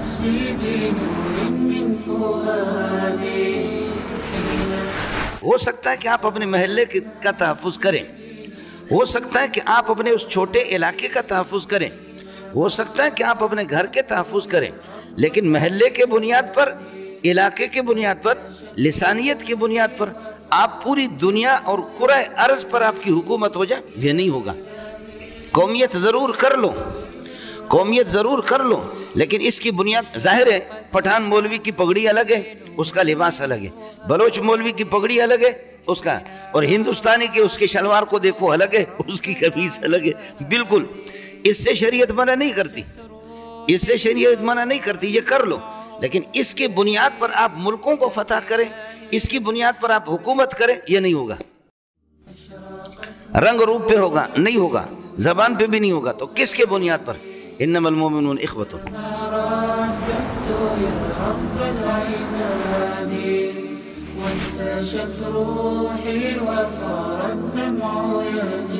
نفسي بنور من فؤادي. ہو سکتا ہے کہ آپ اپنے محلے کا تحفظ کریں، ہو سکتا ہے کہ آپ اپنے اس چھوٹے علاقے کا تحفظ کریں، ہو سکتا ہے کہ آپ اپنے گھر کے تحفظ کریں، لیکن محلے کے بنیاد پر، علاقے کے بنیاد پر، لسانیت کی بنیاد پر آپ پوری دنیا اور کرۂ ارض پر آپ کی حکومت ہو جائے، یہ نہیں ہوگا. قومیت ضرور کر لو، قومیت ضرور کر لو، لیکن اس کی بنیاد ظاہر ہے. پٹھان مولوی کی پگڑی الگ ہے، اس کا لباس الگ ہے. بلوچ مولوی کی پگڑی الگ ہے اس کا، اور ہندوستانی کے اس کے شلوار کو دیکھو الگ ہے، اس کی قمیص الگ ہے. بالکل اس سے شریعت منع نہیں کرتی، اس سے شریعت منع نہیں کرتی، یہ کر لو، لیکن اس کی بنیاد پر آپ ملکوں کو فتح کریں، اس کی بنیاد پر آپ حکومت کریں، یہ نہیں ہوگا. رنگ روپ پہ ہوگا نہیں ہوگا، زبان پہ بھی نہیں ہوگا، تو کس کے بنیاد پر؟ انما المؤمنون اخوۃ. رددت يا رب العباد وانتشت روحي وصار الدمع يجري